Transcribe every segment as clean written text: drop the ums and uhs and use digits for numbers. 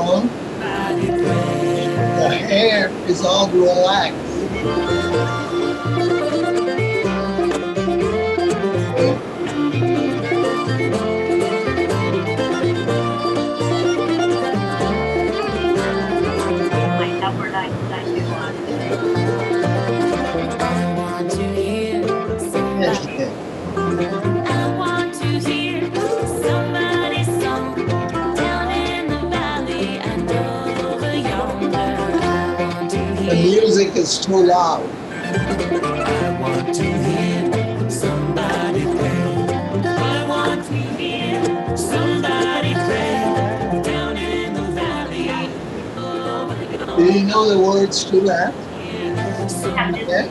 know, the hair is all relaxed. Yes, she did. The music is too loud. I want to hear somebody pray. I want to hear somebody pray down in the valley. Do you know the words to that? Yeah?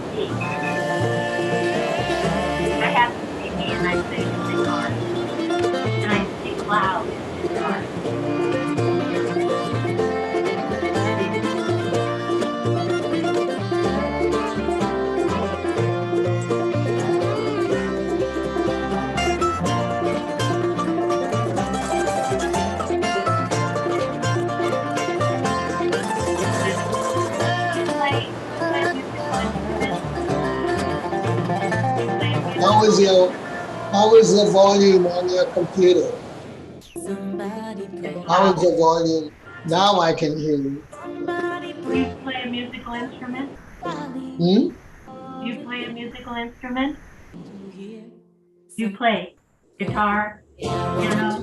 I have the CD and I sing in the car. And I sing loud in the car. How is the volume on your computer? How is the volume? Now I can hear you. Do you play a musical instrument? Hmm? Do you play a musical instrument? Do you play guitar, piano?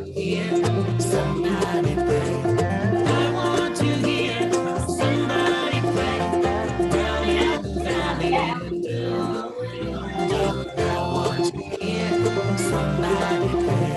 Somebody pray. I want to hear somebody pray down in the valley. I want to hear somebody pray.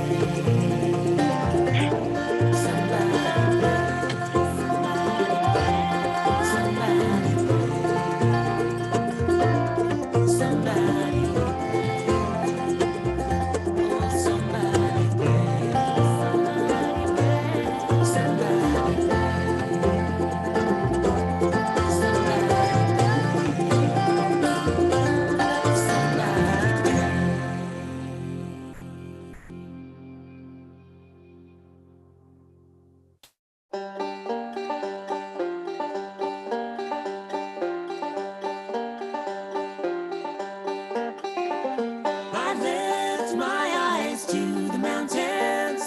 I lift my eyes to the mountains.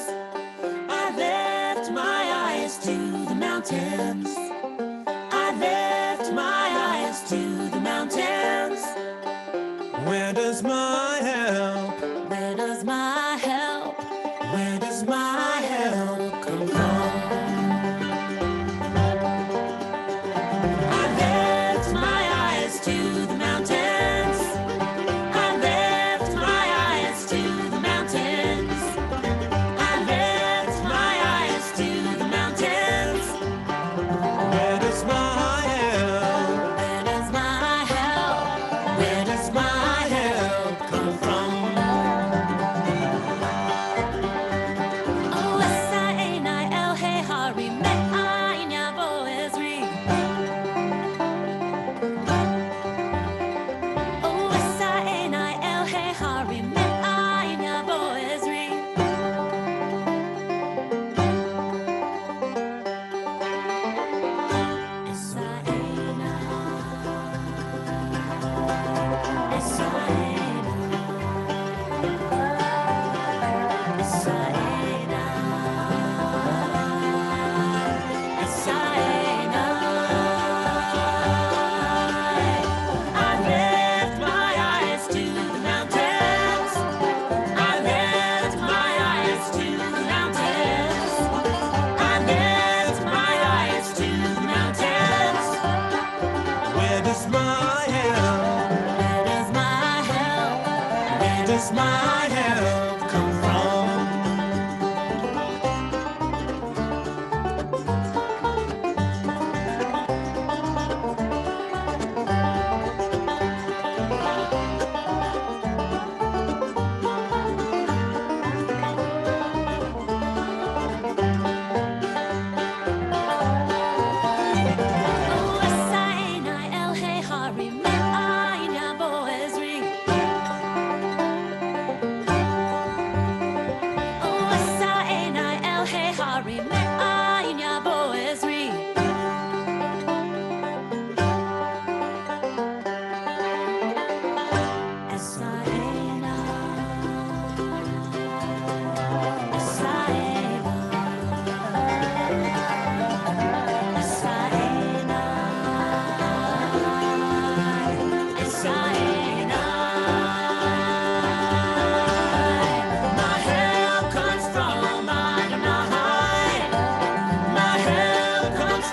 I lift my eyes to the mountains. I lift my eyes to the mountains. Where does my help? Where does my help? Where does my help come from? I lift my eyes to the mountains. I lift my eyes to the mountains. I lift my eyes to the mountains. Where does my help? Where does my help? Where does my help come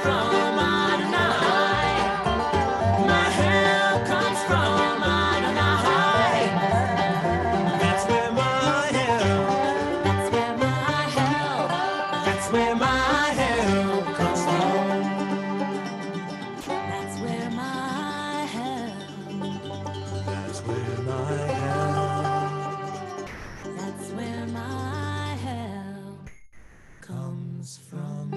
from Adonai. My help comes from Adonai. That's where my help. That's where my help. That's where my help comes from. That's where my help. That's where my help. That's where my help comes from.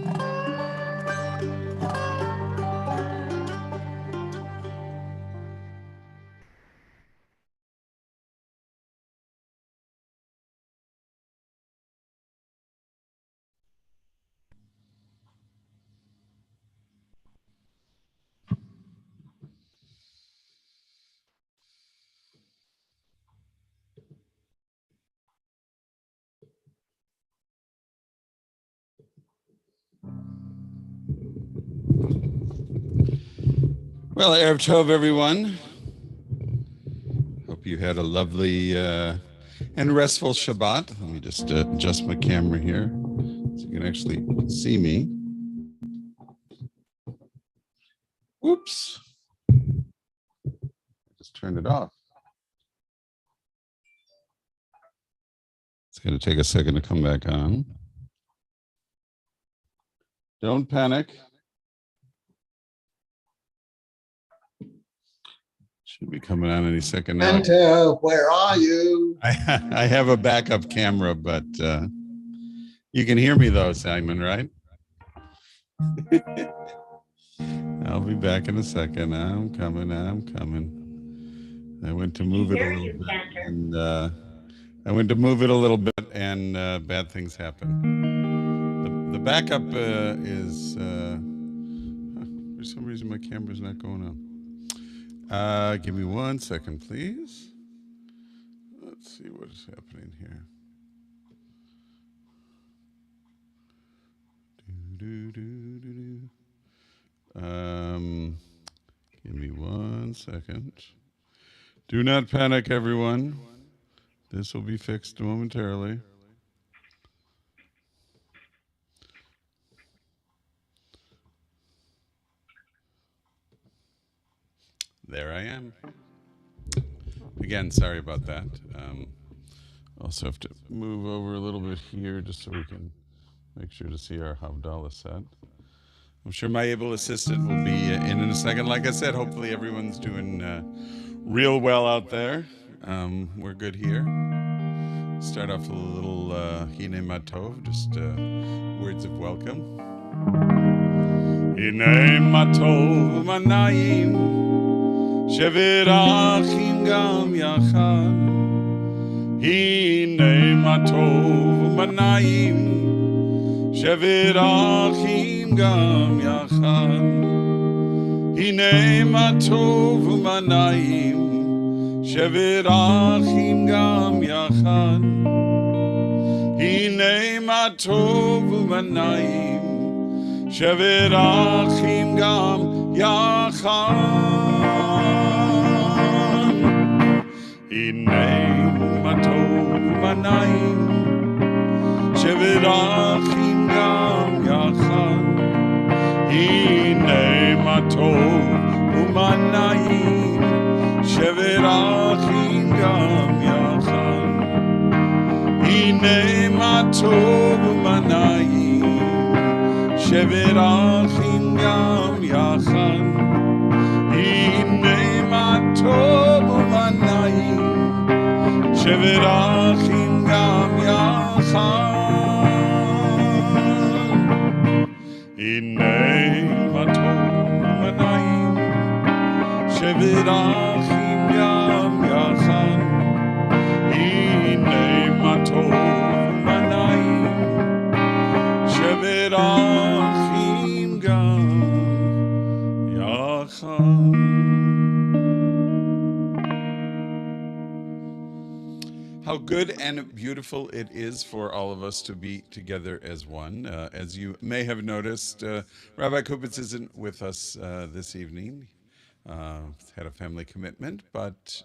Well, Erev Tov, everyone. Hope you had a lovely and restful Shabbat. Let me just adjust my camera here so you can actually see me. Whoops. Just turned it off. It's going to take a second to come back on. Don't panic. Should be coming on any second now. Santa, where are you? I have a backup camera, but you can hear me though, Simon, right? I'll be back in a second. I'm coming. I went to move it a little bit, and bad things happen. The backup is for some reason my camera's not going on. Give me 1 second, please. Let's see what is happening here. Give me 1 second. Do not panic, everyone. This will be fixed momentarily. There I am. Again, sorry about that. Also have to move over a little bit here just so we can make sure to see our Havdalah set. I'm sure my able assistant will be in a second. Like I said, hopefully everyone's doing real well out there. We're good here. Start off with a little Hine Matov, just words of welcome. Hine Matov Manayim Shevirachim Gam Yachad. Hine Matov Manayim Shevirachim Gam Yachad. Hine Matov Manayim Shevirachim Gam Yachad. Hine Matov Manayim Shevirachim Gam Yachad. Hine Matov Manayim Shevirachim Gam Yachad. Hine Matov Umanayim Shevirachim Gam Yachad. Hine Matov Umanayim Shevirachim Gam Yachad. Hine Matov Umanayim Shevirachim Gam Yachad. Hine Matov Umanayim Shevirachim Gam Yachad. Hine Matov Umanayim Shevirachim Gam Yachad. How good and beautiful it is for all of us to be together as one. As you may have noticed, Rabbi Kupitz isn't with us this evening. Had a family commitment, but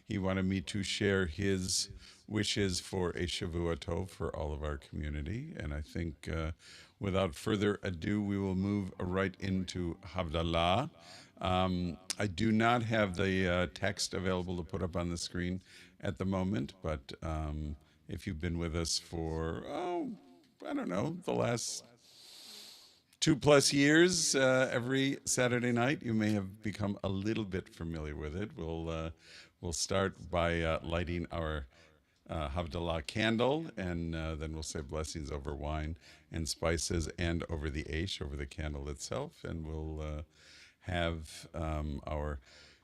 he wanted me to share his wishes for a Shavua Tov for all of our community. And I think without further ado, we will move right into Havdalah. I do not have the text available to put up on the screen at the moment, but if you've been with us for, I don't know, the last 2+ years, every Saturday night, you may have become a little bit familiar with it. We'll start by lighting our Havdalah candle, and then we'll say blessings over wine and spices and over the Aish, over the candle itself, and we'll have our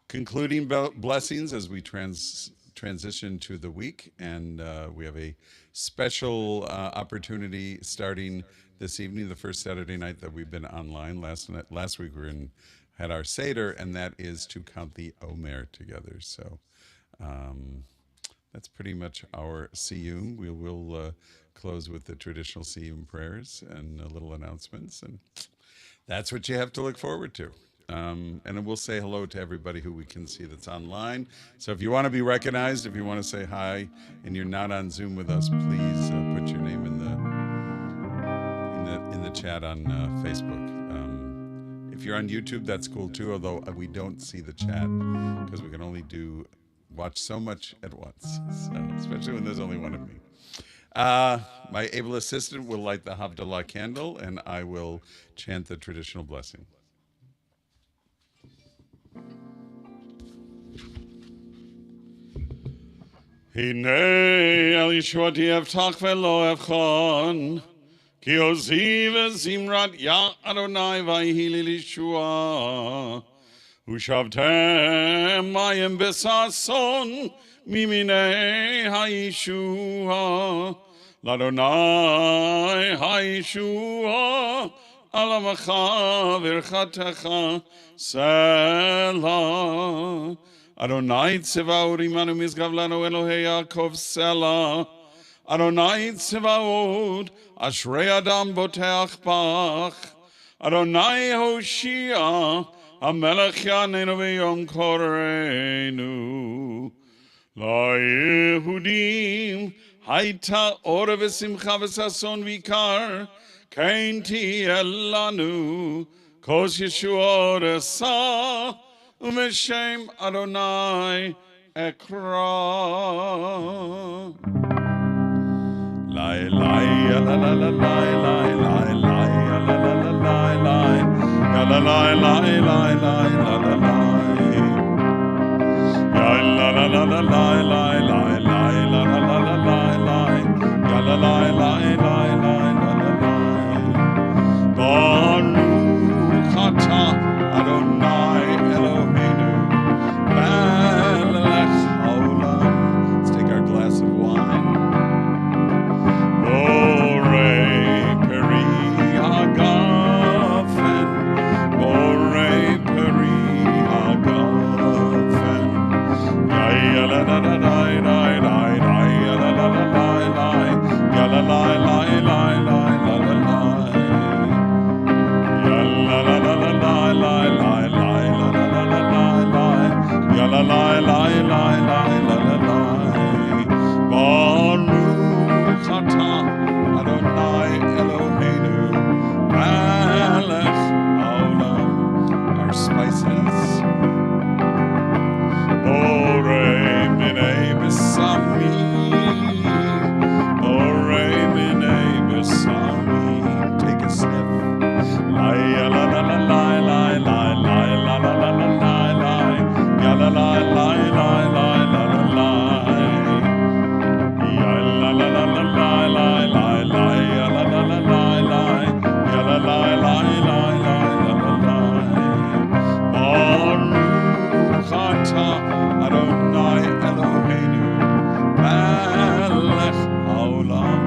concluding blessings as we transition to the week, and we have a special opportunity starting this evening, the first Saturday night that we've been online. Last week had our Seder, and that is to count the Omer together. So that's pretty much our Siyyum. We will close with the traditional Siyyum prayers and little announcements, and that's what you have to look forward to. And we'll say hello to everybody who we can see that's online. So if you want to be recognized, if you want to say hi, and you're not on Zoom with us, please put your name in the chat on Facebook. If you're on YouTube, that's cool too. Although we don't see the chat because we can only watch so much at once. So, especially when there's only one of me. My able assistant will light the Havdalah candle, and I will chant the traditional blessing. Hinei el Yeshuati evtach velo evchon, ki ozi v'zimrat ya Adonai v'yihi li Yeshua, ushavtem mayim b'sason miminei ha'yeshua, l'Adonai ha'yeshua, alamacha v'irchatecha selah. Adonai Tzevaot imanu mizgav lanu Elohei Yaakov Selah. Adonai Tzevaot ashrei adam boteach bach. Adonai Hoshia hamelech yaneinu v'yom koreinu. LaYehudim hayta ora v'simcha v'sason v'ikar kein tiyeh lanu kos Yeshua resah. Umeshem Adonai Ekra. Lai lai la la la lai lai lai lai la la la la lai lai la la lai lai lai lai la la lai la la la la lai lai lai lai la la la la lai lai la la lai lai lai lai la la lai Baruch atah Adonai Eloheinu melech haolam. Let's take our glass of wine. Borei peri hagafen, borei peri hagafen. Ya la la la la la la la ya la la la la la ya la la la la la la la la ya la la la la la la la la la la la la la la Baruch atah Adonai Eloheinu melech haolam. Our spices Borei minei besamim, Borei minei besamim. Take a sniff. La la la la la la la la la la la la la ya la la la la la la la la ya la la la la la la la la ya la la la la la ya la la la la la la la Baruch atah Adonai Eloheinu melech haolam.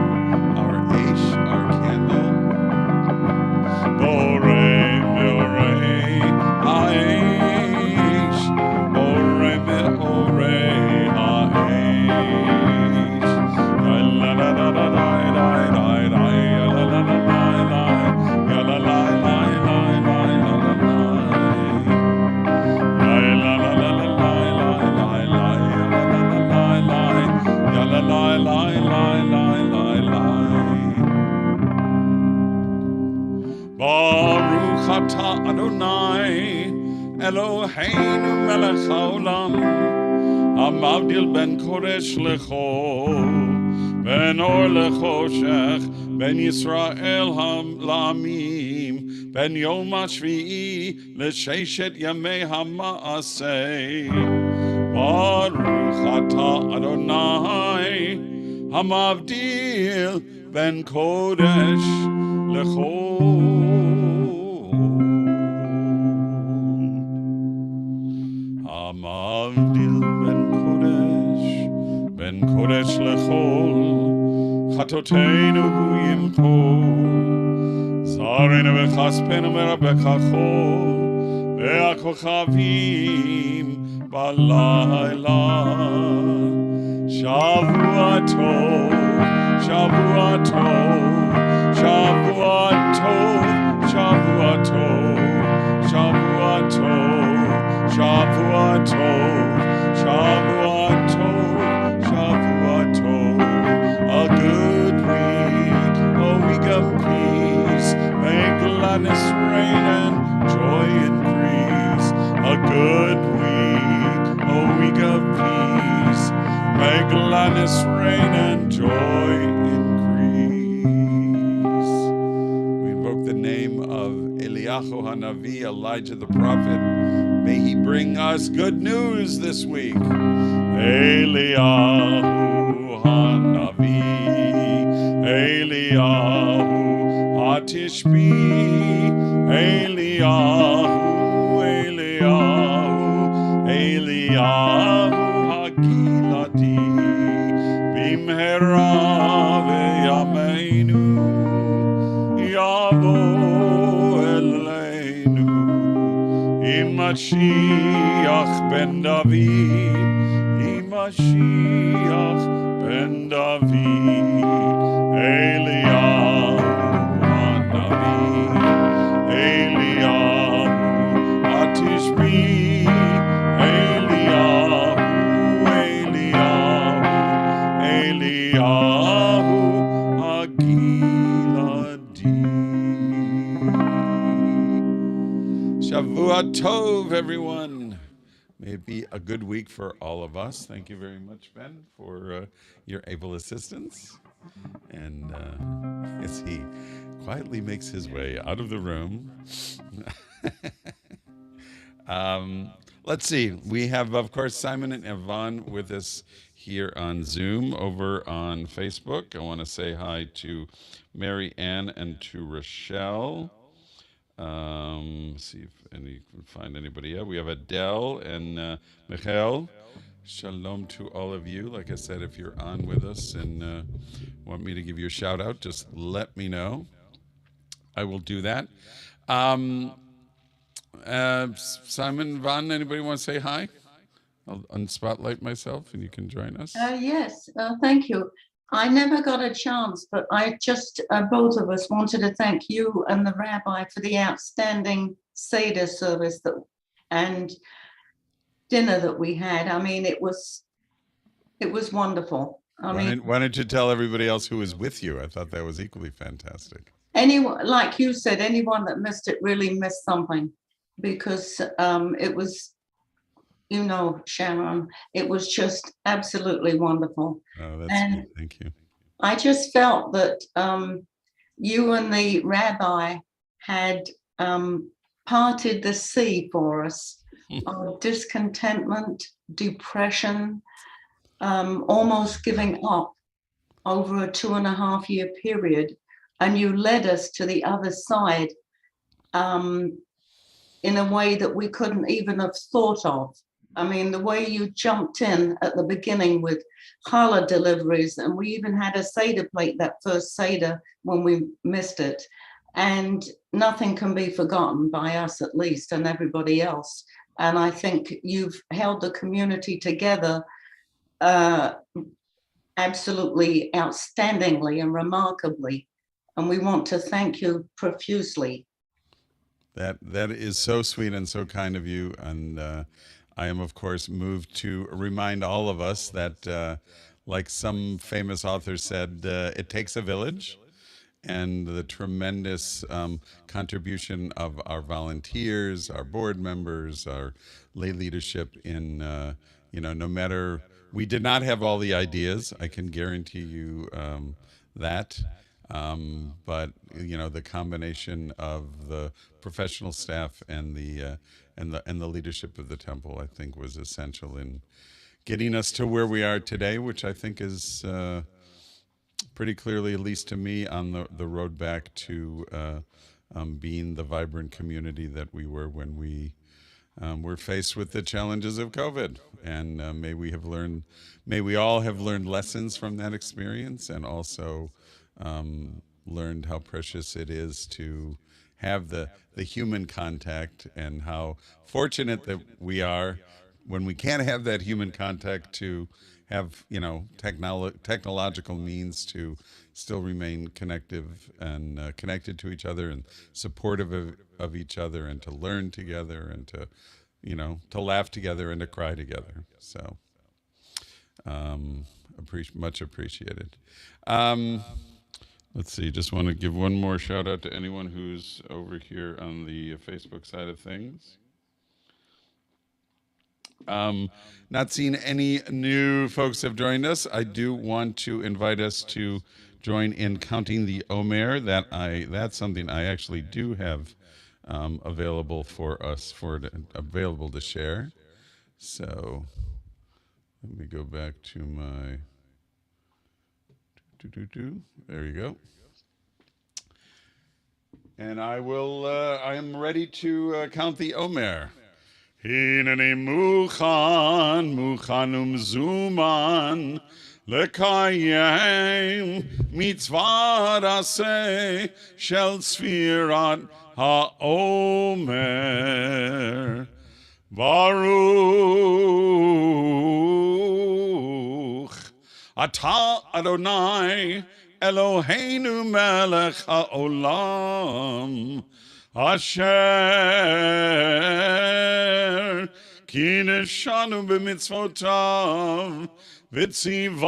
Our Aish, our candle. Borei Baruch atah Adonai Eloheinu melech haolam Hamavdil ben kodesh lechol ben or lechoshech ben Yisrael la'amim ben yom hashvi'i l'sheshet yamei ha'maaseh Baruch atah Adonai Hamavdil ben kodesh lechol Hamavdil ben kodesh lechol chatoteinu hu yimchol zarenu v'chaspenu merabekachol ve'akochavim balayla Shavua tov, Shavua tov, Shavua tov, Shavua tov, Shavua tov, Shavua tov, Shavua tov, Shavua tov. A good week, a week of peace, may gladness reign and joy increase. A good week, a week of peace, may gladness reign and joy increase. We invoke the name of Eliyahu Hanavi, Elijah the prophet. May he bring us good news this week. Eliyahu Hanavi, Eliyahu Hatishbi, Eliyahu, Eliyahu, Eliyahu Hagiladi, Bimhera ve'yameinu, Yavo eleinu, Mashiach ben David, Mashiach ben David, Eliyahu Hanavi, Eliyahu Hatishbi, Eliyahu, Eliyahu Hagiladi. Shavua Tov, everyone. May it be a good week for all of us. Thank you very much, Ben, for your able assistance. And as he quietly makes his way out of the room. Let's see. We have, of course, Simon and Yvonne with us here on Zoom. Over on Facebook, I want to say hi to Mary Ann and to Rochelle. See if any can find anybody else. We have Adele and Michael. Shalom to all of you. Like I said, if you're on with us and want me to give you a shout out, just let me know. I will do that. Simon, Van, anybody want to say hi? I'll unspotlight myself and you can join us. Yes, thank you. I never got a chance, but I just, both of us wanted to thank you and the rabbi for the outstanding Seder service and dinner that we had. I mean, it was wonderful. Why don't you tell everybody else who was with you? I thought that was equally fantastic. Anyone, like you said, anyone that missed it really missed something, because it was, you know, Sharon, it was just absolutely wonderful. Oh, that's good. Thank you. I just felt that you and the rabbi had parted the sea for us of discontentment, depression, almost giving up over a 2.5 year period. And you led us to the other side in a way that we couldn't even have thought of. I mean, the way you jumped in at the beginning with challah deliveries, and we even had a Seder plate, that first Seder, when we missed it. And nothing can be forgotten by us, at least, and everybody else. And I think you've held the community together absolutely outstandingly and remarkably. And we want to thank you profusely. That is so sweet and so kind of you. And I am, of course, moved to remind all of us that, like some famous author said, it takes a village. and the tremendous contribution of our volunteers, our board members, our lay leadership in, no matter, we did not have all the ideas, I can guarantee you that. But the combination of the professional staff and the leadership of the temple, I think, was essential in getting us to where we are today, which I think is pretty clearly, at least to me, on the road back to being the vibrant community that we were when we were faced with the challenges of COVID. And may we all have learned lessons from that experience, and also learned how precious it is to have the human contact, and how fortunate that we are when we can't have that human contact to have technological means to still remain connective and connected to each other and supportive of each other, and to learn together, and to laugh together and to cry together. So much appreciated. Let's see, just want to give one more shout out to anyone who's over here on the Facebook side of things. Not seeing any new folks have joined us. I do want to invite us to join in counting the Omer. That's something I actually do have available for us, available to share. So let me go back to my there you go. And I am ready to count the Omer. Hineni mukhan umzuman lekayem mitzvah aseh shel sfirat haomer baruch atah Adonai Eloheinu melech haolam Asher kineshanu b'mitzvotav v'tzivanu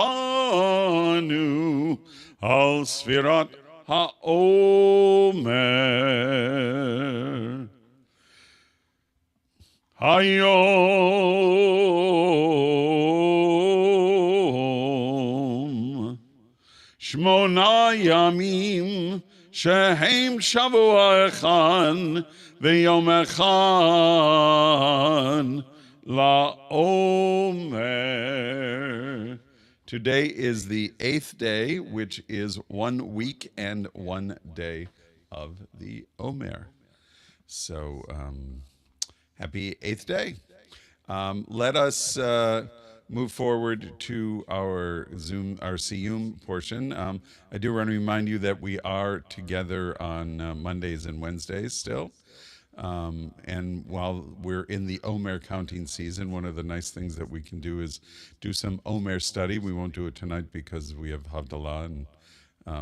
al sfirat haomer hayom shmona yamim Shehem Shavua Echan V'yom Echan LaOmer. Today is the 8th day, which is 1 week and 1 day of the Omer. So happy 8th day. Let us move forward to our Siyyum portion. I do want to remind you that we are together on Mondays and Wednesdays still. And while we're in the Omer counting season, one of the nice things that we can do is do some Omer study. We won't do it tonight because we have Havdalah and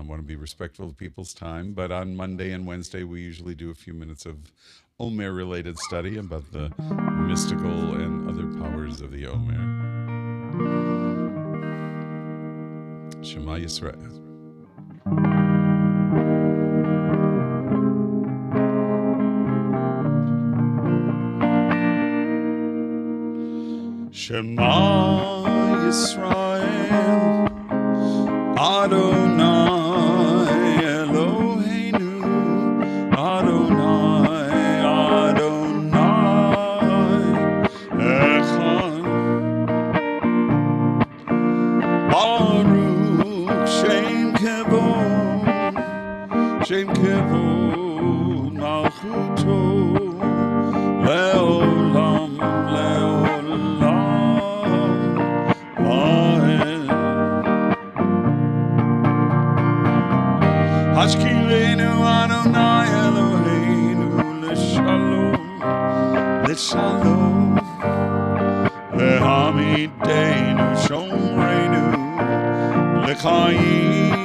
want to be respectful of people's time. But on Monday and Wednesday, we usually do a few minutes of Omer-related study about the mystical and other powers of the Omer. Shema Yisrael. Shema Yisrael, Adonai Eloheinu, Adonai, Adonai Echad. Baruch Shem Kevod, Shem Kevod Malchuto, Leolam, Leolam, Amen. Hashkilenu Adonai Eloheinu L'Shalom, L'Shalom, Lehamidenu Shomreinu L'Chaim,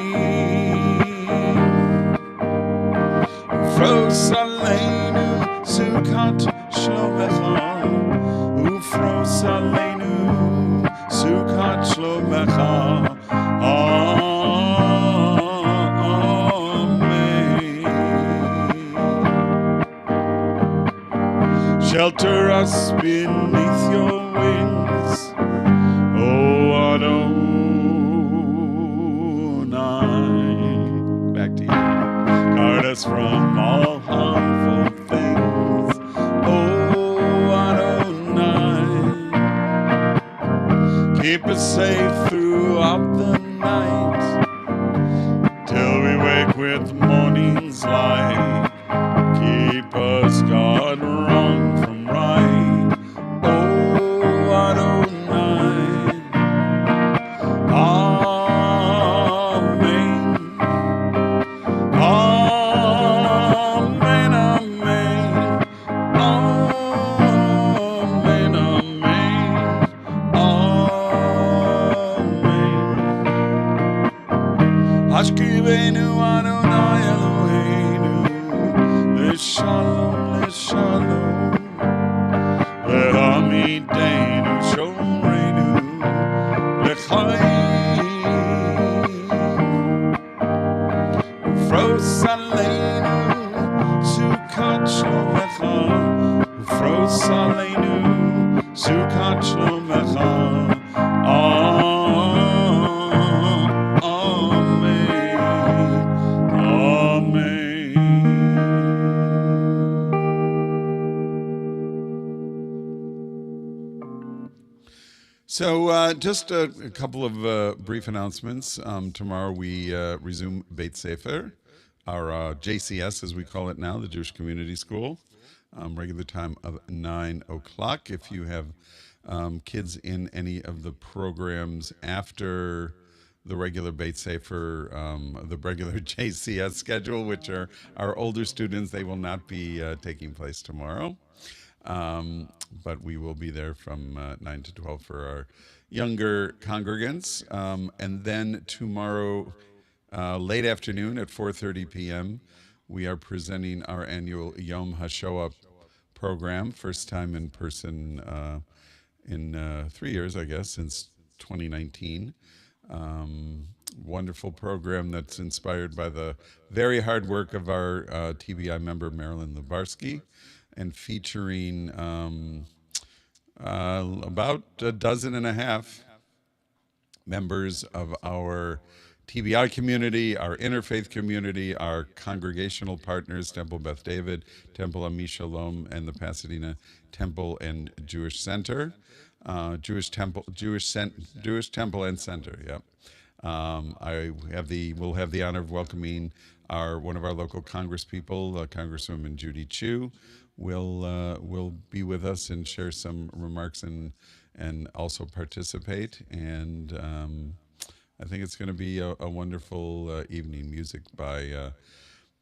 Ufros Aleinu Sukkot Shlomecha, Ufros Aleinu Sukkot Shlomecha, Amen. Shelter us beneath your wings, oh Adonai. Back to you. Guard us from all harmful things, oh Adonai. Keep us safe throughout the night, till we wake with morning's light. Keep us, God, wrong from right, oh Adonai. Amen. Amen, amen. Amen, amen. Amen. Hashkivenu Adonai Eloheinu, L'shalom, L'shalom, L'hamidenu Shomrenu, L'chaim, Ufros Aleinu, Sukkot Shalom Lecha, Ufros Aleinu, Sukkot Shalom Lecha. So just a couple of brief announcements. Tomorrow we resume Beit Sefer, our JCS as we call it now, the Jewish Community School. Regular time of 9 o'clock. If you have kids in any of the programs after the regular Beit Sefer, the regular JCS schedule, which are our older students, they will not be taking place tomorrow. But we will be there from 9 to 12 for our younger congregants. And then tomorrow, late afternoon at 4:30 p.m., we are presenting our annual Yom HaShoah program, first time in person in 3 years, I guess, since 2019. Wonderful program that's inspired by the very hard work of our TBI member, Marilyn Lubarsky, and featuring about a dozen and a half members of our TBI community, our interfaith community, our congregational partners, Temple Beth David, Temple Ami Shalom, and the Pasadena Temple and Jewish Center, Jewish Temple and Center. Yep. We'll have the honor of welcoming one of our local congresspeople, Congresswoman Judy Chu, will be with us and share some remarks and also participate. And I think it's going to be a wonderful evening. Music by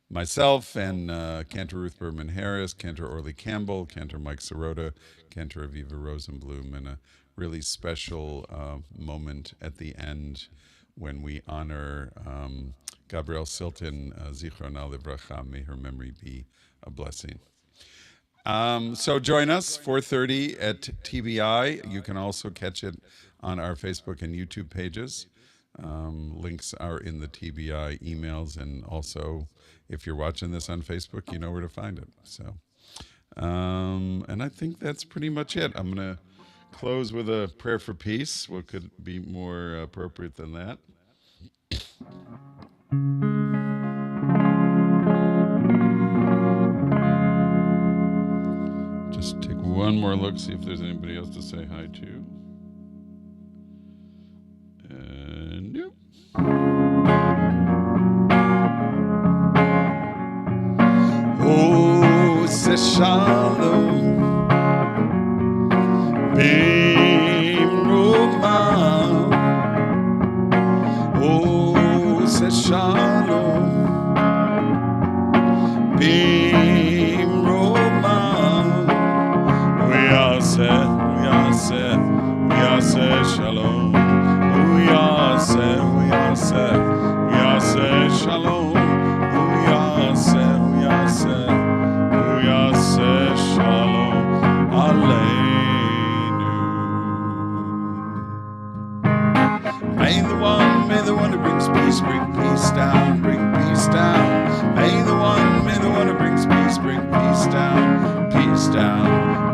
myself and Cantor Ruth Berman Harris, Cantor Orly Campbell, Cantor Mike Sirota, Cantor Aviva Rosenblum, and a really special moment at the end when we honor Gabrielle Silton, Zichrona Livracha. May her memory be a blessing. So join us, 4:30 at TBI. You can also catch it on our Facebook and YouTube pages. Links are in the TBI emails, and also if you're watching this on Facebook, you know where to find it. So, and I think that's pretty much it. I'm going to close with a prayer for peace. What could be more appropriate than that? Just take one more look, see if there's anybody else to say hi to. Nope. Oh, say shalom, bimroma. Oh, say shalom, bimroma. We are said shalom. We are said shalom. We are said shalom. Aleinu. May the one who brings peace bring peace down, bring peace down. May the one who brings peace bring peace down, peace down.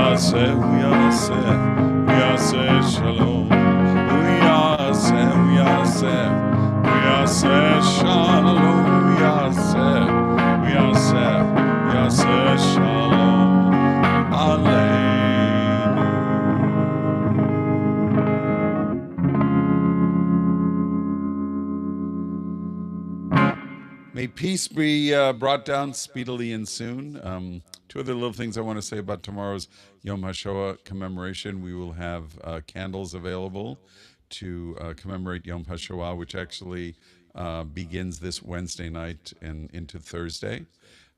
shalom. We are shalom. We are shalom. Aleinu. May peace be brought down speedily and soon. Two other little things I want to say about tomorrow's Yom HaShoah commemoration. We will have candles available to commemorate Yom HaShoah, which actually begins this Wednesday night and into Thursday.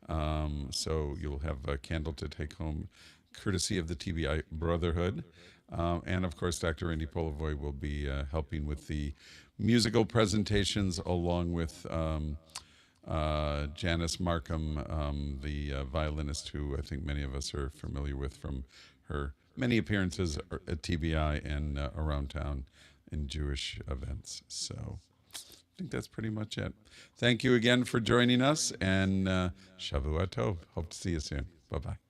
So you'll have a candle to take home, courtesy of the TBI Brotherhood. And of course, Dr. Randy Polivoy will be helping with the musical presentations along with Janice Markham, the violinist who I think many of us are familiar with from her many appearances at TBI and around town in Jewish events. So I think that's pretty much it. Thank you again for joining us, and Shavua Tov. Hope to see you soon. Bye-bye.